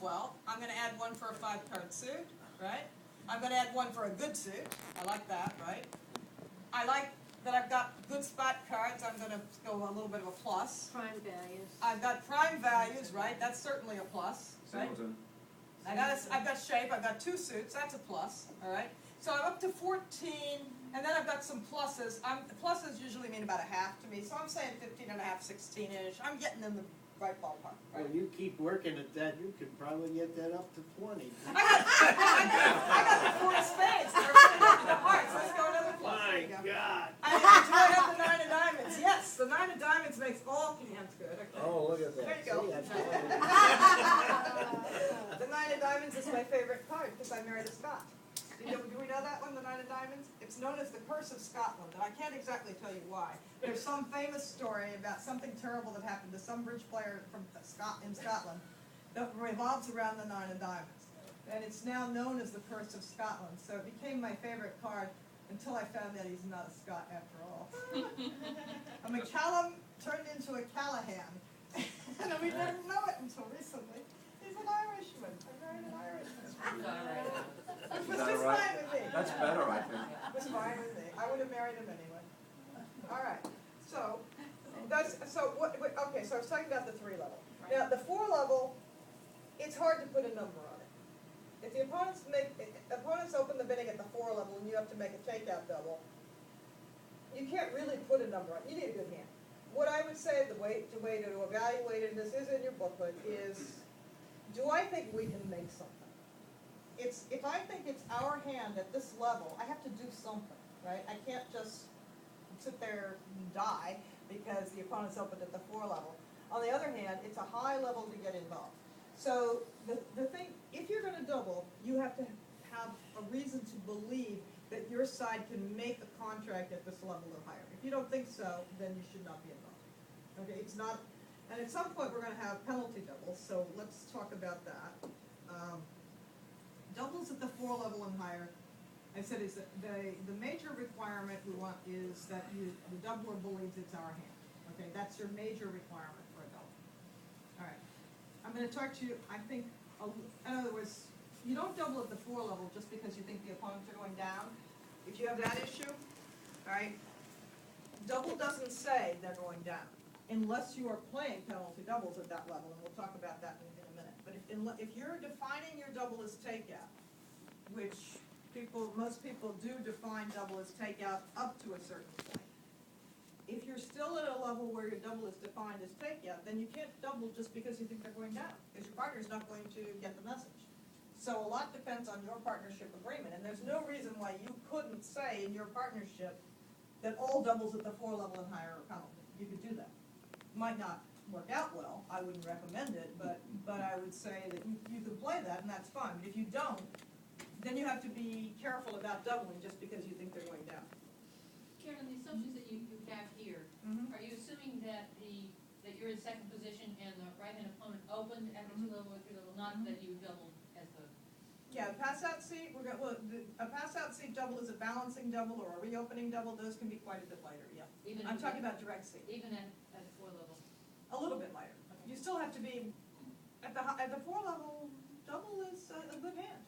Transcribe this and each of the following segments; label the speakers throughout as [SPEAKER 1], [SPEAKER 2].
[SPEAKER 1] 12. I'm going to add one for a 5-card suit, right? I'm going to add one for a good suit. I like that, right? I like that I've got good spot cards. I'm going to go a little bit of a plus.
[SPEAKER 2] Prime values.
[SPEAKER 1] I've got prime values, right? That's certainly a plus, right? I've got shape. I've got 2 suits. That's a plus, all right? So I'm up to 14, and then I've got some pluses. Pluses usually mean about a half to me, so I'm saying 15 and a half, 16-ish. I'm getting in the right ballpark, right?
[SPEAKER 3] Well, you keep working at that, you could probably get that up to 20.
[SPEAKER 1] I got the 4 of spades. All right, so let's go another plus. There
[SPEAKER 3] My
[SPEAKER 1] you go.
[SPEAKER 3] God.
[SPEAKER 1] Do I have the 9 of diamonds? Yes, the 9 of diamonds makes all hands good. Okay.
[SPEAKER 3] Oh, look at that.
[SPEAKER 1] There you go.
[SPEAKER 3] See, that's
[SPEAKER 1] The 9 of diamonds is my favorite card because I married a Scot. Do we know that one, the 9 of diamonds? It's known as the Curse of Scotland, and I can't exactly tell you why. There's some famous story about something terrible that happened to some bridge player in Scotland that revolves around the 9 of diamonds. And it's now known as the Curse of Scotland, so it became my favorite card until I found that he's not a Scot after all. A McCallum turned into a Callahan, and we didn't know it until recently. He's an Irishman. I married an Irishman. Which was just fine with me.
[SPEAKER 4] That's better, I think.
[SPEAKER 1] It was fine with me. I would have married him anyway. All right. So okay. So I was talking about the 3 level. Now the 4 level, it's hard to put a number on it. If the opponents open the bidding at the 4 level and you have to make a takeout double, you can't really put a number on it. You need a good hand. What I would say the way to evaluate it, and this is in your booklet, is do I think we can make something? If I think it's our hand at this level, I have to do something, right? I can't just sit there and die because the opponent's opened at the 4 level. On the other hand, it's a high level to get involved. So the thing, if you're going to double, you have to have a reason to believe that your side can make a contract at this level or higher. If you don't think so, then you should not be involved. Okay, it's not, and at some point we're going to have penalty doubles, so let's talk about that. Doubles at the 4 level and higher, I said, is that the major requirement we want is that the doubler believes it's our hand. Okay, that's your major requirement for a double. All right, I'm going to talk to you, I think, in other words, you don't double at the 4 level just because you think the opponents are going down. If you have that issue, all right, double doesn't say they're going down unless you are playing penalty doubles at that level, and we'll talk about that in a minute. But if you're defining your double as takeout, which most people do define double as takeout up to a certain point. If you're still at a level where your double is defined as takeout, then you can't double just because you think they're going down, because your partner's not going to get the message. So a lot depends on your partnership agreement, and there's no reason why you couldn't say in your partnership that all doubles at the 4 level and higher are penalty. You could do that. Might not work out well, I wouldn't recommend it, but I would say that you can play that, and that's fine. But if you don't, then you have to be careful about doubling just because you think they're going down.
[SPEAKER 5] Karen, the assumptions that you have here, are you assuming that you're in second position and the right-hand opponent opened at the 2 level or 3 level, not that you doubled as the...
[SPEAKER 1] Yeah, a pass-out seat, a pass-out seat double is a balancing double or a reopening double. Those can be quite a bit lighter, yeah. I'm talking about direct seat.
[SPEAKER 5] Even at 4 level?
[SPEAKER 1] A little bit lighter. Okay. You still have to be, at the 4 level, double is a good hand.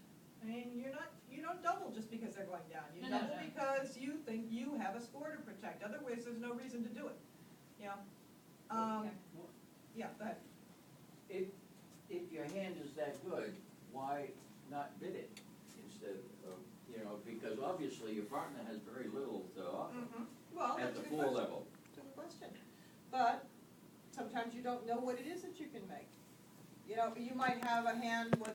[SPEAKER 1] I mean, you don't double just because they're going down. You double because you think you have a score to protect. Otherwise, there's no reason to do it. You know? Yeah, go ahead.
[SPEAKER 6] If your hand is that good, why not bid it instead of, because obviously your partner has very little to offer
[SPEAKER 1] Well,
[SPEAKER 6] at
[SPEAKER 1] that's
[SPEAKER 6] the
[SPEAKER 1] a good
[SPEAKER 6] 4
[SPEAKER 1] question.
[SPEAKER 6] level.
[SPEAKER 1] Good question. But sometimes you don't know what it is that you can make. You know, you might have a hand with